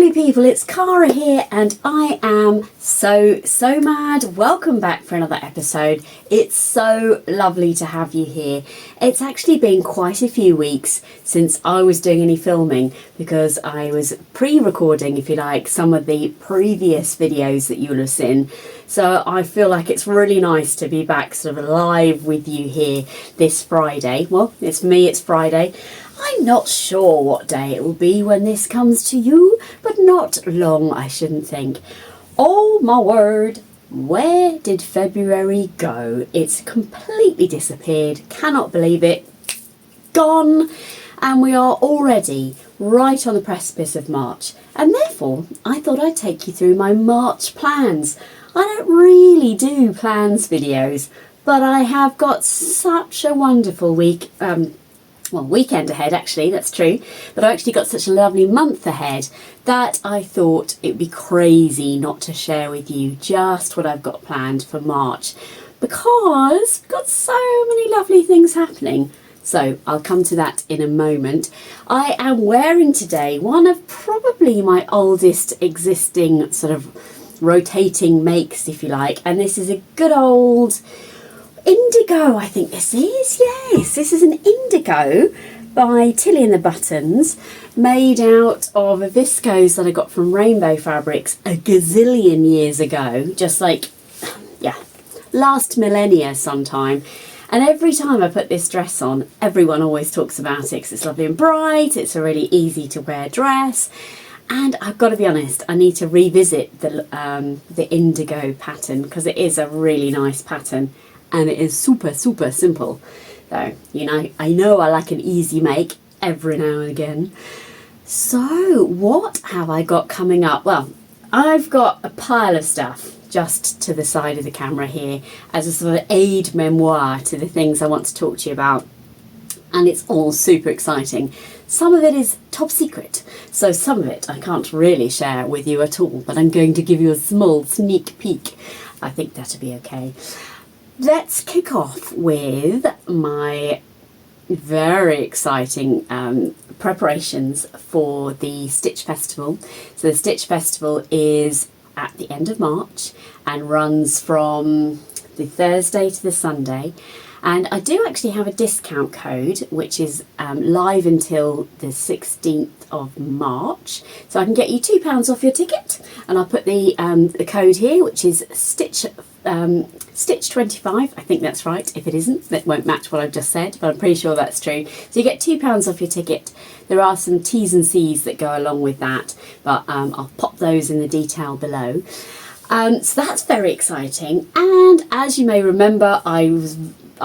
lovely people, it's Cara here and I am so mad. Welcome back for another episode. It's so lovely to have you here. It's actually been quite a few weeks since I was doing any filming because I was pre-recording, if you like, some of the previous videos that you'll have seen. So I feel like it's really nice to be back sort of live with you here this Friday. Well, it's me, it's Friday. I'm not sure what day it will be when this comes to you, but not long, I shouldn't think. Oh my word, where did February go? It's completely disappeared, cannot believe it, gone, and we are already right on the precipice of March. And therefore, I thought I'd take you through my March plans. I don't really do plans videos, but I have got such a wonderful weekend ahead, actually, that's true, but I actually got such a lovely month ahead that I thought it would be crazy not to share with you just what I've got planned for March, because I've got so many lovely things happening. So I'll come to that in a moment. I am wearing today one of probably my oldest existing sort of rotating makes, if you like, and this is a good old indigo, I think this is. Yes, this is an indigo by Tilly and the Buttons, made out of a viscose that I got from Rainbow Fabrics a gazillion years ago, just like, yeah, last millennia sometime. And every time I put this dress on, everyone always talks about it because it's lovely and bright, it's a really easy to wear dress. And I've got to be honest, I need to revisit the indigo pattern because it is a really nice pattern. And it is super simple. So, you know I like an easy make every now and again. So, what have I got coming up? Well, I've got a pile of stuff just to the side of the camera here as a sort of aid memoir to the things I want to talk to you about. And it's all super exciting. Some of it is top secret, so some of it I can't really share with you at all, but I'm going to give you a small sneak peek. I think that'll be okay. Let's kick off with my very exciting preparations for the Stitch Festival. So the Stitch Festival is at the end of March and runs from the Thursday to the Sunday. And I do actually have a discount code which is live until the 16th of March. So I can get you £2 off your ticket, and I'll put the code here, which is Stitch25. I think that's right. If it isn't, that won't match what I've just said, but I'm pretty sure that's true. So you get £2 off your ticket. There are some T's and C's that go along with that, but I'll pop those in the detail below. So that's very exciting. And as you may remember, I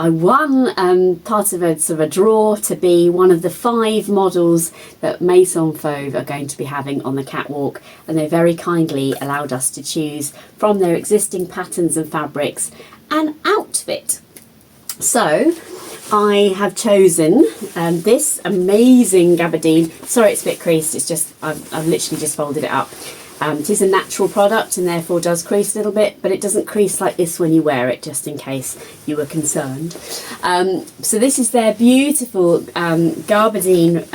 won part of a sort of a draw to be one of the 5 models that Maison Fauve are going to be having on the catwalk, and they very kindly allowed us to choose from their existing patterns and fabrics an outfit. So I have chosen this amazing gabardine. Sorry, it's a bit creased. It's just I've literally just folded it up. It is a natural product and therefore does crease a little bit, but it doesn't crease like this when you wear it, just in case you were concerned. So this is their beautiful Gaberdine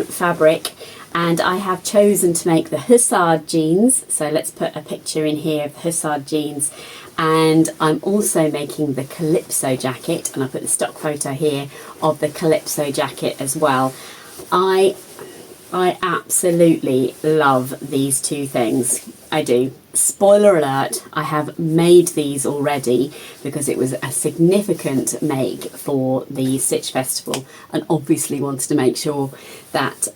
fabric, and I have chosen to make the Hussard jeans. So let's put a picture in here of the Hussard jeans. And I'm also making the Calypso jacket, and I put the stock photo here of the Calypso jacket as well. I absolutely love these two things. I do. Spoiler alert, I have made these already because it was a significant make for the Stitch Festival, and obviously wanted to make sure that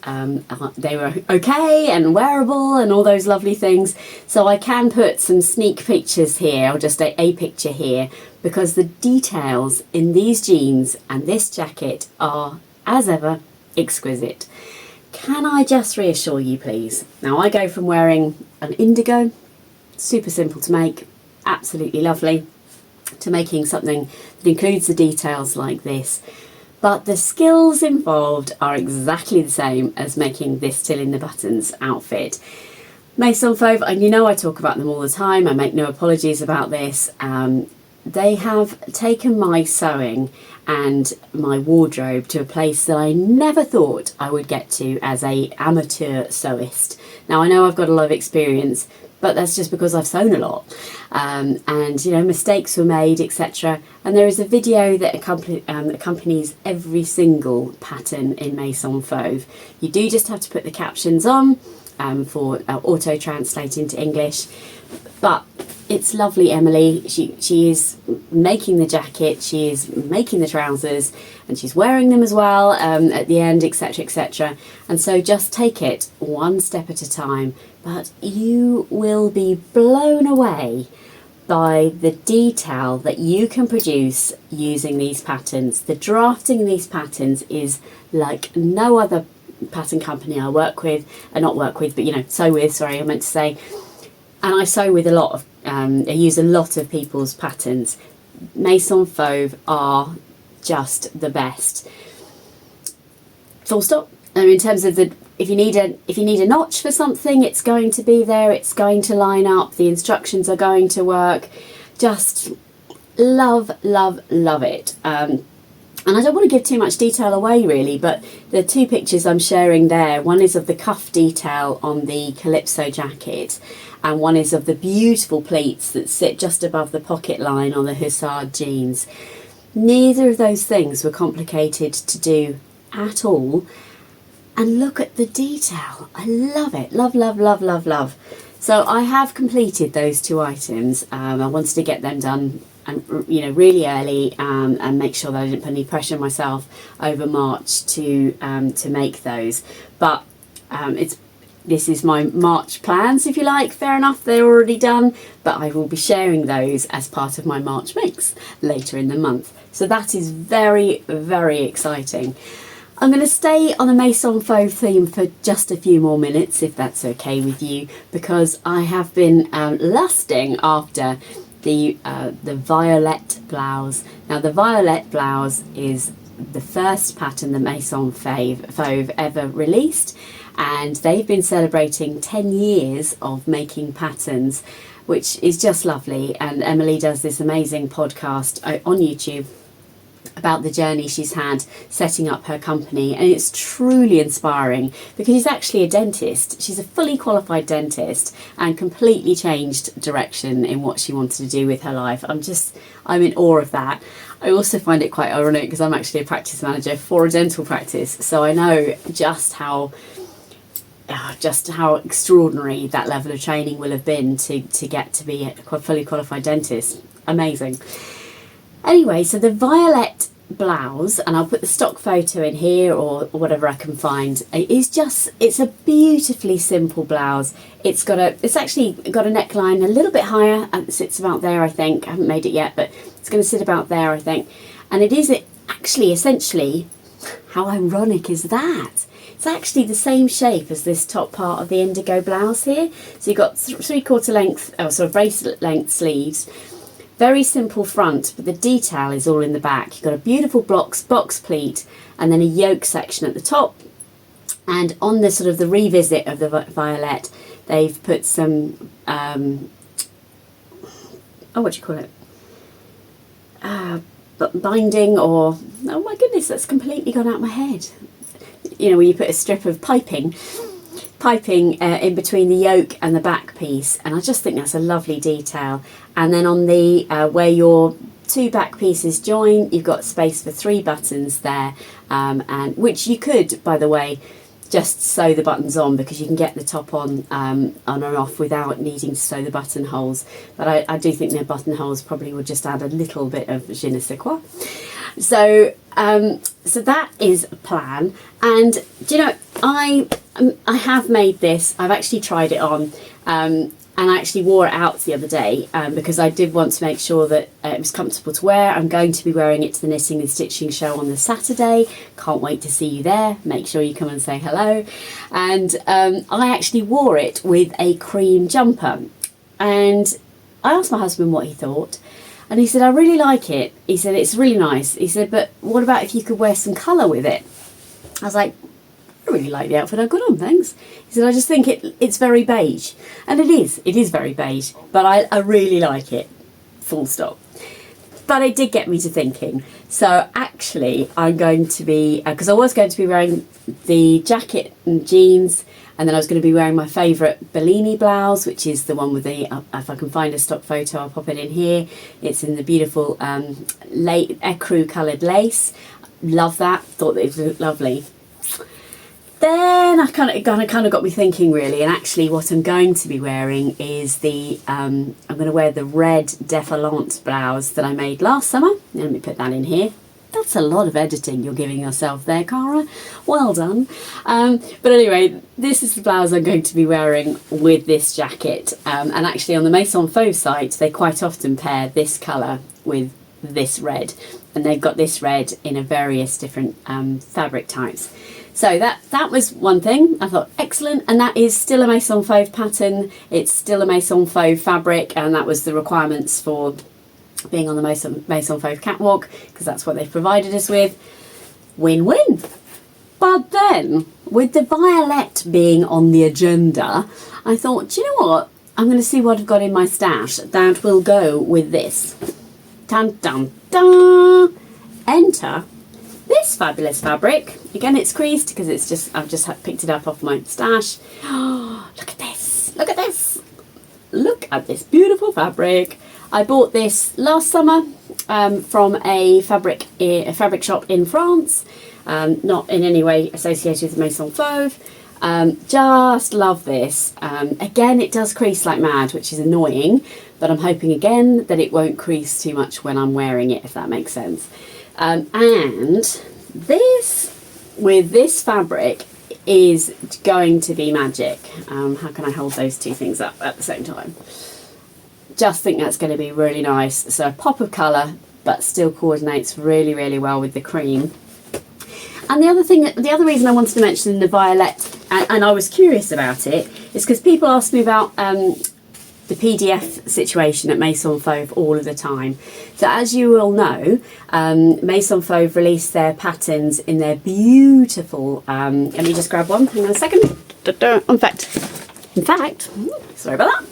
they were okay and wearable and all those lovely things. So I can put some sneak pictures here, or just a picture here, because the details in these jeans and this jacket are, as ever, exquisite. Can I just reassure you, please? Now, I go from wearing an indigo, super simple to make, absolutely lovely, to making something that includes the details like this. But the skills involved are exactly the same as making this Tilly and the Buttons outfit. Maison Fauve, and you know I talk about them all the time, I make no apologies about this. they have taken my sewing and my wardrobe to a place that I never thought I would get to as a amateur sewist. Now I know I've got a lot of experience, but that's just because I've sewn a lot, and you know, mistakes were made, etc. And there is a video that accompanies every single pattern in Maison Fauve. You do just have to put the captions on for auto translate into English, but it's lovely. Emily, she is making the jacket, she is making the trousers, and she's wearing them as well at the end, etc, etc. And so just take it one step at a time, but you will be blown away by the detail that you can produce using these patterns. The drafting in these patterns is like no other pattern company I work with, but you know, sew with, sorry, I meant to say. And I sew with a lot of, I use a lot of people's patterns. Maison Fauve are just the best. Full stop. In terms of if you need a notch for something, it's going to be there. It's going to line up. The instructions are going to work. Just love, love, love it. And I don't want to give too much detail away really, but the two pictures I'm sharing there, one is of the cuff detail on the Calypso jacket, and one is of the beautiful pleats that sit just above the pocket line on the Hussard jeans. Neither of those things were complicated to do at all. And look at the detail. I love it. Love, love, love, love, love. So I have completed those two items. I wanted to get them done, and you know, really early, and make sure that I didn't put any pressure on myself over March to make those. But this is my March plans, if you like. Fair enough, they're already done, but I will be sharing those as part of my March makes later in the month. So that is very, very exciting. I'm going to stay on the Maison Fauve theme for just a few more minutes, if that's okay with you, because I have been lusting after the Violette blouse. Now the Violette blouse is the first pattern the Maison Fauve ever released, and they've been celebrating 10 years of making patterns, which is just lovely. And Emily does this amazing podcast on YouTube about the journey she's had setting up her company, and it's truly inspiring because she's actually a dentist. She's a fully qualified dentist and completely changed direction in what she wanted to do with her life. I'm in awe of that. I also find it quite ironic because I'm actually a practice manager for a dental practice, so I know just how extraordinary that level of training will have been to get to be a fully qualified dentist. Amazing. Anyway, so the Violette blouse, and I'll put the stock photo in here or whatever I can find, it's a beautifully simple blouse. It's actually got a neckline a little bit higher, and it sits about there, I think. I haven't made it yet, but it's going to sit about there, I think. And it is actually essentially, how ironic is that? It's actually the same shape as this top part of the indigo blouse here. So you've got 3/4 length, or sort of bracelet length sleeves. Very simple front, but the detail is all in the back. You've got a beautiful box pleat, and then a yoke section at the top. And on the sort of the revisit of the Violette, they've put some, what do you call it? Binding, or, oh my goodness, that's completely gone out of my head. You know, where you put a strip of piping in between the yoke and the back piece, and I just think that's a lovely detail. And then on the where your two back pieces join, you've got space for 3 buttons there, and which you could, by the way, just sew the buttons on, because you can get the top on and off without needing to sew the buttonholes. But I do think their buttonholes probably would just add a little bit of je ne sais quoi. So that is a plan. And do you know, I have made this. I've actually tried it on, and I actually wore it out the other day because I did want to make sure that it was comfortable to wear. I'm going to be wearing it to the Knitting and Stitching show on the Saturday. Can't wait to see you there. Make sure you come and say hello. And I actually wore it with a cream jumper, and I asked my husband what he thought. And he said, I really like it. He said, it's really nice. He said, but what about if you could wear some colour with it? I was like, I really like the outfit I've got on, thanks. He said, I just think it's very beige. And it is very beige, but I really like it, full stop. But it did get me to thinking. So actually I'm going to be, because I was going to be wearing the jacket and jeans, and then I was going to be wearing my favourite Bellini blouse, which is the one with the, if I can find a stock photo, I'll pop it in here. It's in the beautiful ecru coloured lace. Love that, thought that it looked lovely. Then it kind of got me thinking really, and actually what I'm going to be wearing is the, I'm going to wear the red Deferlante blouse that I made last summer. Let me put that in here. That's a lot of editing you're giving yourself there, Cara. Well done. But anyway, this is the blouse I'm going to be wearing with this jacket. And actually on the Maison Fauve site, they quite often pair this colour with this red. And they've got this red in a various different fabric types. So that was one thing. I thought, excellent. And that is still a Maison Fauve pattern. It's still a Maison Fauve fabric. And that was the requirements for being on the Maison Fauve catwalk, because that's what they've provided us with. Win-win. But then, with the Violette being on the agenda, I thought, do you know what? I'm going to see what I've got in my stash that will go with this. Dun, dun, dun. Enter this fabulous fabric. Again, it's creased because it's just, I've just picked it up off my stash. Oh, look at this. Look at this. Look at this beautiful fabric. I bought this last summer from a fabric shop in France, not in any way associated with Maison Fauve. Just love this. Again, it does crease like mad, which is annoying, but I'm hoping again that it won't crease too much when I'm wearing it, if that makes sense. And this, with this fabric, is going to be magic. How can I hold those two things up at the same time? Just think that's going to be really nice. So a pop of colour, but still coordinates really, really well with the cream. And the other reason I wanted to mention the Violette, and I was curious about it, is because people ask me about the PDF situation at Maison Fauve all of the time. So as you all know, Maison Fauve released their patterns in their beautiful, let me just grab one, hang on a second. In fact, sorry about that.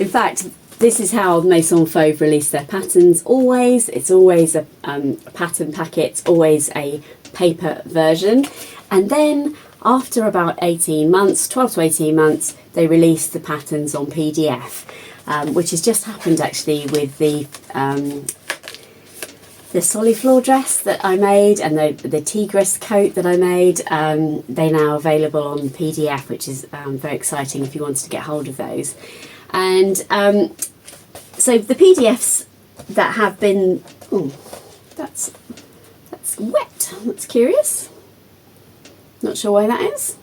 In fact, this is how Maison Fauve release their patterns always. It's always a pattern packet, always a paper version. And then after about 18 months, 12 to 18 months, they release the patterns on PDF, which has just happened actually with the Soliflor dress that I made and the Tigris coat that I made. They're now available on PDF, which is very exciting if you wanted to get hold of those. And so the PDFs that have been, oh, that's wet, that's curious. Not sure why that is.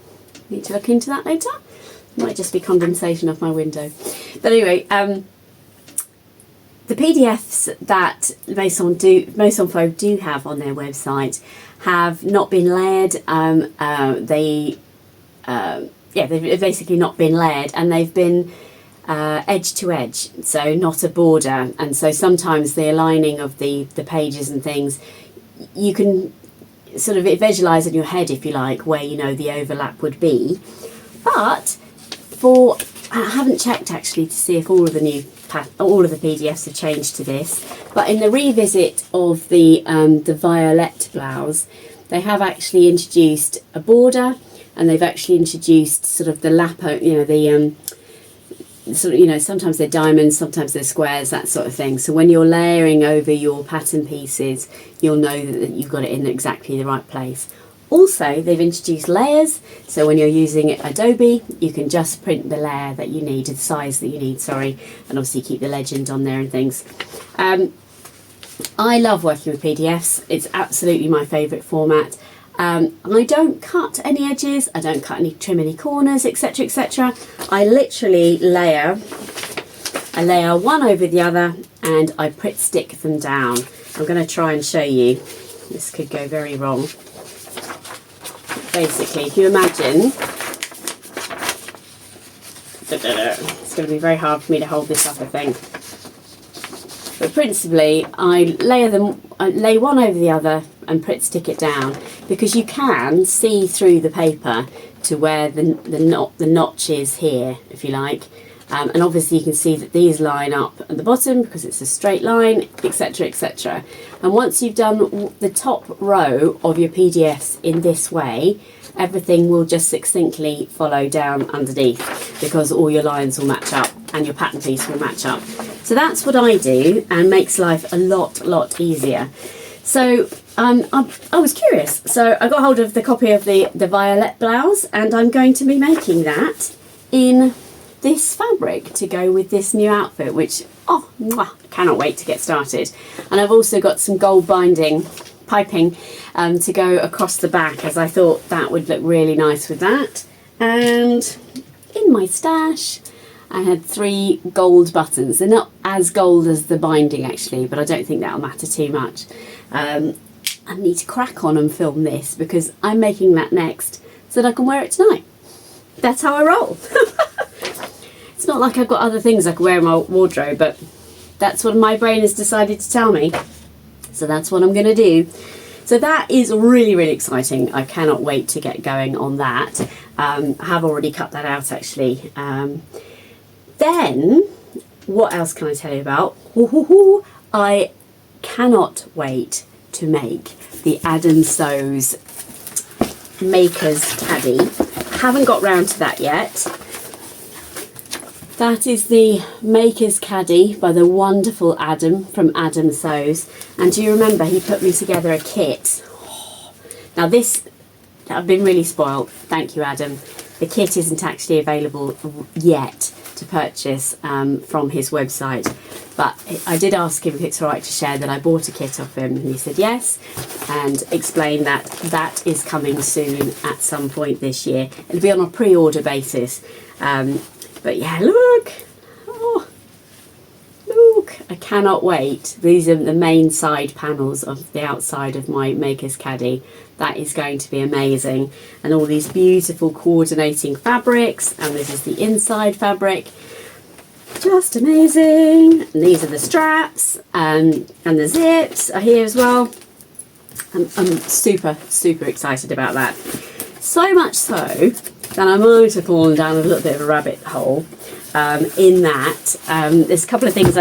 Need to look into that later. Might just be condensation off my window. But anyway, the PDFs that Maison Fauve do have on their website have not been layered. They've basically not been layered, and they've been edge to edge, so not a border. And so sometimes the aligning of the pages and things, you can sort of visualize in your head, if you like, where you know the overlap would be. But I haven't checked actually to see if all of the PDFs have changed to this, but in the revisit of the Violette blouse, they have actually introduced a border, and they've actually introduced sort of the lap, you know, the sort of, you know, sometimes they're diamonds, sometimes they're squares, that sort of thing. So when you're layering over your pattern pieces, you'll know that you've got it in exactly the right place. Also, they've introduced layers, so when you're using Adobe, you can just print the layer that you need, the size that you need, sorry, and obviously keep the legend on there and things. I love working with PDFs. It's absolutely my favourite format. I don't cut any edges, I don't trim any corners, etc, etc. I literally layer one over the other, and I stick them down. I'm going to try and show you. This could go very wrong. Basically, if you imagine, it's going to be very hard for me to hold this up, I think. But principally, I lay one over the other and stick it down, because you can see through the paper to where the notch is here, if you like. And obviously you can see that these line up at the bottom because it's a straight line, etc, etc. And once you've done the top row of your PDFs in this way, everything will just succinctly follow down underneath because all your lines will match up and your pattern piece will match up. So that's what I do, and makes life a lot easier. So I was curious, so I got hold of the copy of the Violette blouse, and I'm going to be making that in this fabric to go with this new outfit, which cannot wait to get started. And I've also got some gold binding piping to go across the back, as I thought that would look really nice with that. And in my stash I had 3 gold buttons. They're not as gold as the binding actually, but I don't think that'll matter too much. I need to crack on and film this because I'm making that next so that I can wear it tonight. That's how I roll. It's not like I've got other things I can wear in my wardrobe, but that's what my brain has decided to tell me. So that's what I'm going to do. So that is really exciting. I cannot wait to get going on that. I have already cut that out actually. Then, what else can I tell you about? I cannot wait to make the Adam Sew's Makers Caddy. Haven't got round to that yet. That is the Makers Caddy by the wonderful Adam from Adam Sews. And do you remember he put me together a kit? Now this, I've been really spoiled. Thank you, Adam. The kit isn't actually available yet to purchase from his website, but I did ask him if it's alright to share that I bought a kit off him, and he said yes, and explained that that is coming soon at some point this year. It'll be on a pre-order basis. But yeah, look, look, I cannot wait. These are the main side panels of the outside of my Makers Caddy. That is going to be amazing. And all these beautiful coordinating fabrics, and this is the inside fabric. Just amazing. And these are the straps, and the zips are here as well. I'm super excited about that. So much so that I might have fallen down a little bit of a rabbit hole in that. There's a couple of things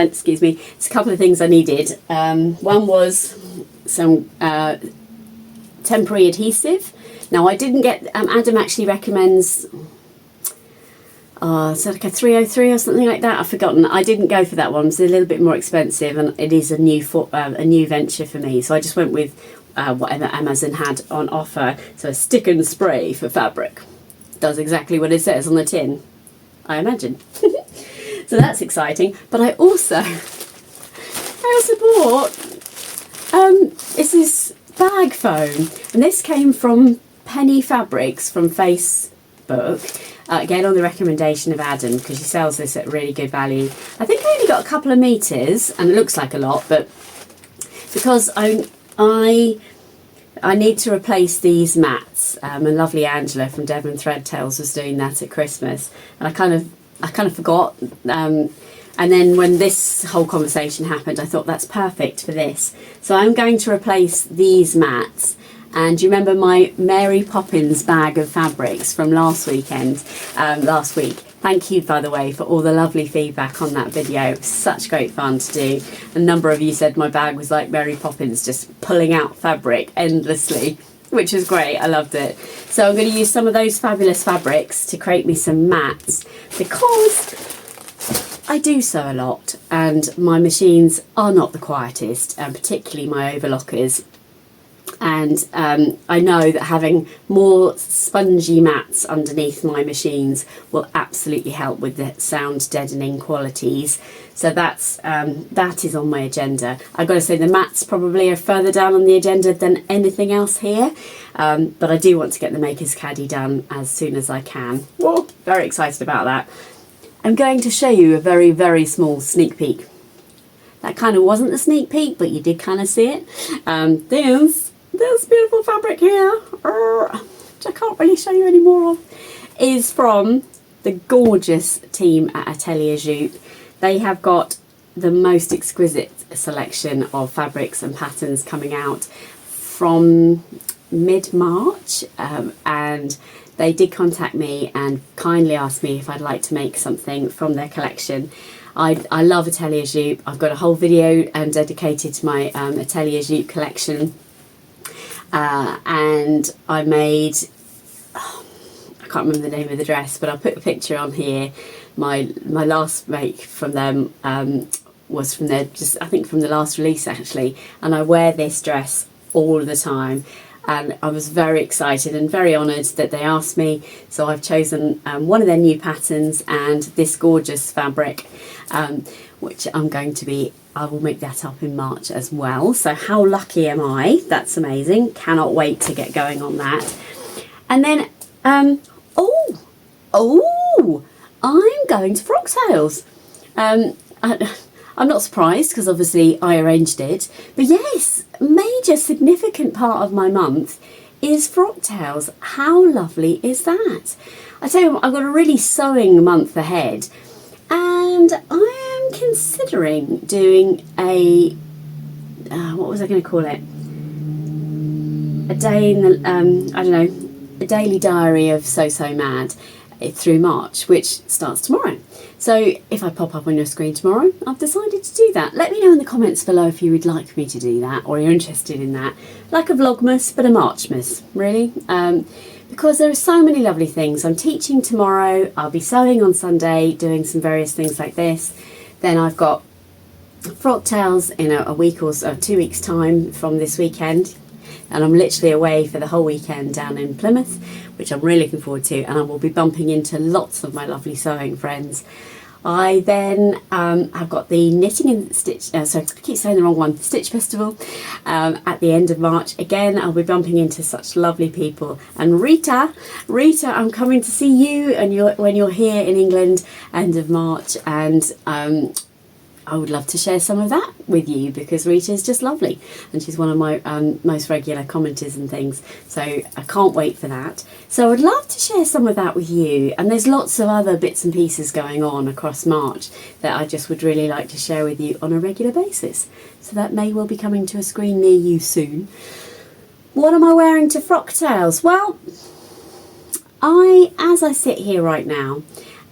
I needed. One was some temporary adhesive. Now I didn't get, Adam actually recommends it's like a 303 or something like that. I've forgotten. I didn't go for that one. It's a little bit more expensive, and it is a new venture for me. So I just went with whatever Amazon had on offer. So a stick and spray for fabric. Does exactly what it says on the tin, I imagine. So that's exciting. But I also bought it's this bag foam, and this came from Penny Fabrics from Facebook. Again, on the recommendation of Adam, because she sells this at really good value. I think I only got a couple of meters, and it looks like a lot, but because I need to replace these mats, and lovely Angela from Devon Threadtails was doing that at Christmas, and I kind of forgot. And then when this whole conversation happened, I thought that's perfect for this. So I'm going to replace these mats. And do you remember my Mary Poppins bag of fabrics from last week? Thank you, by the way, for all the lovely feedback on that video. It was such great fun to do. A number of you said my bag was like Mary Poppins, just pulling out fabric endlessly, which was great. I loved it. So I'm going to use some of those fabulous fabrics to create me some mats, because I do sew a lot and my machines are not the quietest, and particularly my overlockers. And I know that having more spongy mats underneath my machines will absolutely help with the sound deadening qualities. So that is on my agenda. I've got to say the mats probably are further down on the agenda than anything else here. But I do want to get the Makers Caddy done as soon as I can. Whoa, very excited about that. I'm going to show you a very small sneak peek. That kind of wasn't the sneak peek, but you did kind of see it. This beautiful fabric here, which I can't really show you any more of, is from the gorgeous team at Atelier Jute. They have got the most exquisite selection of fabrics and patterns coming out from mid-March, and they did contact me and kindly asked me if I'd like to make something from their collection. I love Atelier Jupe. I've got a whole video dedicated to my Atelier Jupe collection. And I made, I can't remember the name of the dress, but I'll put a picture on here. My last make from them was from their, I think from the last release actually, and I wear this dress all the time, and I was very excited and very honoured that they asked me. So I've chosen one of their new patterns and this gorgeous fabric, which I will make that up in March as well. So how lucky am I? That's amazing. Cannot wait to get going on that. And then, I'm going to Frocktails. I'm not surprised because obviously I arranged it. But yes, major significant part of my month is Frocktails. How lovely is that? I tell you what, I've got a really sewing month ahead. And I am considering doing a, what was I going to call it? A day in the, I don't know, a daily diary of So Mad through March, which starts tomorrow. So if I pop up on your screen tomorrow, I've decided to do that. Let me know in the comments below if you would like me to do that or you're interested in that. Like a Vlogmas, but a Marchmas, really. Because there are so many lovely things. I'm teaching tomorrow, I'll be sewing on Sunday, doing some various things like this. Then I've got Frocktails in a week or so, 2 weeks time from this weekend. And I'm literally away for the whole weekend down in Plymouth, which I'm really looking forward to, and I will be bumping into lots of my lovely sewing friends. I then have got the Knitting and Stitch, sorry, I keep saying the wrong one, Stitch Festival at the end of March. Again, I'll be bumping into such lovely people. And Rita, I'm coming to see you and when you're here in England, end of March, and I would love to share some of that with you because Rita is just lovely and she's one of my most regular commenters and things, so I can't wait for that. So I would love to share some of that with you, and there's lots of other bits and pieces going on across March that I just would really like to share with you on a regular basis, so that may well be coming to a screen near you soon. What am I wearing to Frocktails? Well, as I sit here right now,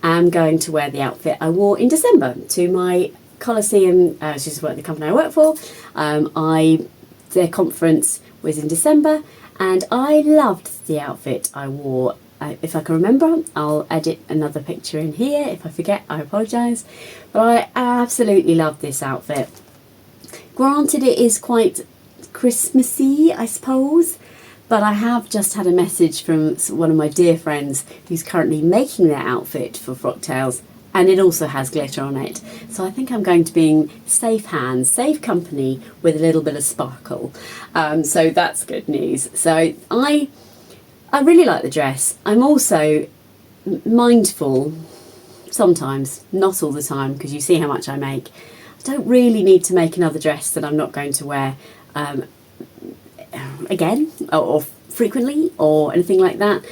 am going to wear the outfit I wore in December to my Coliseum, which is the company I work for. Their conference was in December, and I loved the outfit I wore. If I can remember, I'll edit another picture in here. If I forget, I apologise. But I absolutely love this outfit. Granted, it is quite Christmassy, I suppose, but I have just had a message from one of my dear friends who's currently making their outfit for Frocktails, and it also has glitter on it. So I think I'm going to be in safe hands, safe company with a little bit of sparkle. So that's good news. So I really like the dress. I'm also mindful sometimes, not all the time, because you see how much I make. I don't really need to make another dress that I'm not going to wear again or frequently or anything like that.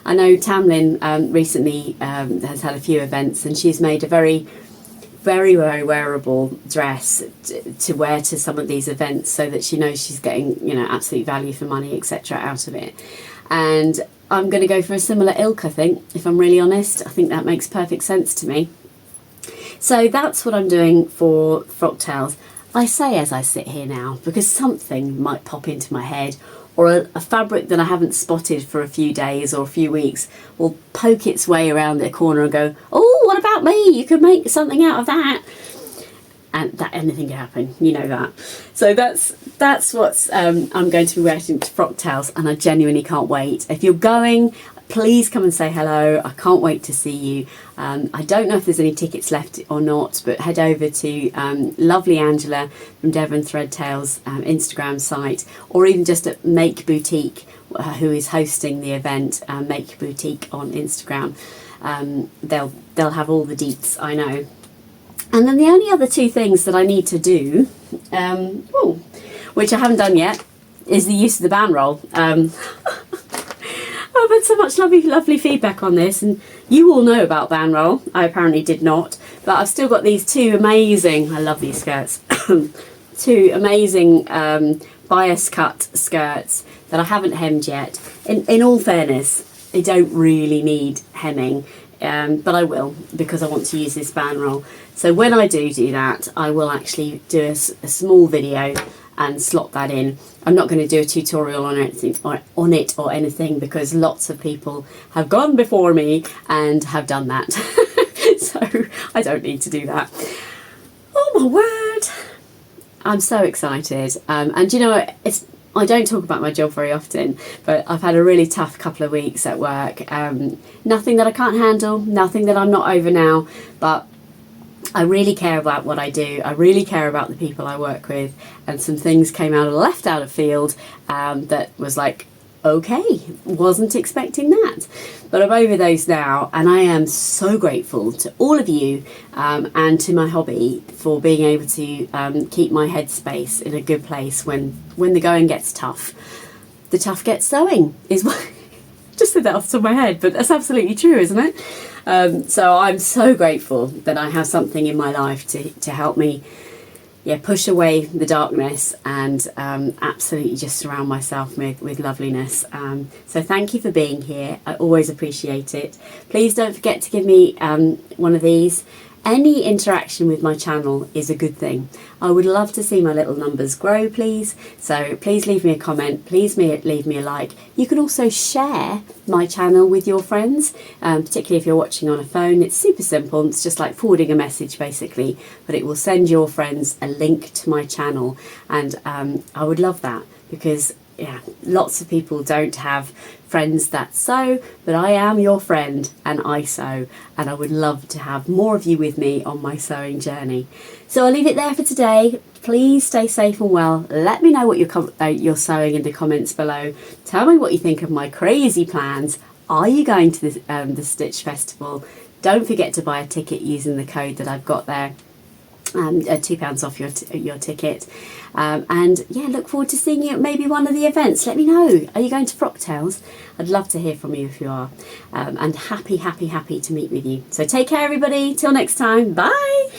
I know Tamlin recently has had a few events, and she's made a very, very, very wearable dress to wear to some of these events, so that she knows she's getting, you know, absolute value for money, etc. out of it. And I'm going to go for a similar ilk, I think, if I'm really honest. I think that makes perfect sense to me. So that's what I'm doing for Frocktails. I say as I sit here now because something might pop into my head, or a fabric that I haven't spotted for a few days or a few weeks will poke its way around the corner and go, oh, what about me? You could make something out of that. And that anything can happen, you know that. So that's what I'm going to be wearing to Frocktails, and I genuinely can't wait. If you're going, please come and say hello. I can't wait to see you. I don't know if there's any tickets left or not, but head over to lovely Angela from Devon Threadtails Instagram site, or even just at Make Boutique, who is hosting the event, Make Boutique on Instagram. They'll have all the deets, I know. And then the only other two things that I need to do, which I haven't done yet, is the use of the band roll. I've had so much lovely feedback on this, and you all know about band roll. I apparently did not, but I've still got these two amazing, I love these skirts, two amazing bias cut skirts that I haven't hemmed yet. In all fairness, I don't really need hemming, but I will, because I want to use this band roll. So when I do that, I will actually do a small video and slot that in. I'm not going to do a tutorial on it or anything, because lots of people have gone before me and have done that. So I don't need to do that. Oh my word, I'm so excited. And you know, I don't talk about my job very often, but I've had a really tough couple of weeks at work. Nothing that I can't handle, nothing that I'm not over now, but I really care about what I do. I really care about the people I work with, and some things came out of left out of field that was like, okay, wasn't expecting that. But I'm over those now, and I am so grateful to all of you and to my hobby for being able to keep my headspace in a good place when the going gets tough. The tough gets sewing is what just said that off the top of my head, but that's absolutely true, isn't it? So I'm so grateful that I have something in my life to help me push away the darkness and absolutely just surround myself with loveliness. So thank you for being here. I always appreciate it. Please don't forget to give me one of these. Any interaction with my channel is a good thing. I would love to see my little numbers grow, please. So please leave me a comment, please leave me a like. You can also share my channel with your friends, particularly if you're watching on a phone. It's super simple, it's just like forwarding a message basically, but it will send your friends a link to my channel, and I would love that, because lots of people don't have friends that sew, but I am your friend and I sew, and I would love to have more of you with me on my sewing journey. So I'll leave it there for today. Please stay safe and well. Let me know what you're sewing in the comments below. Tell me what you think of my crazy plans. Are you going to the Stitch Festival? Don't forget to buy a ticket using the code that I've got there. £2 off your ticket, and look forward to seeing you at maybe one of the events. Let me know. Are you going to Frocktails? I'd love to hear from you if you are, and happy to meet with you. So take care everybody, till next time, bye.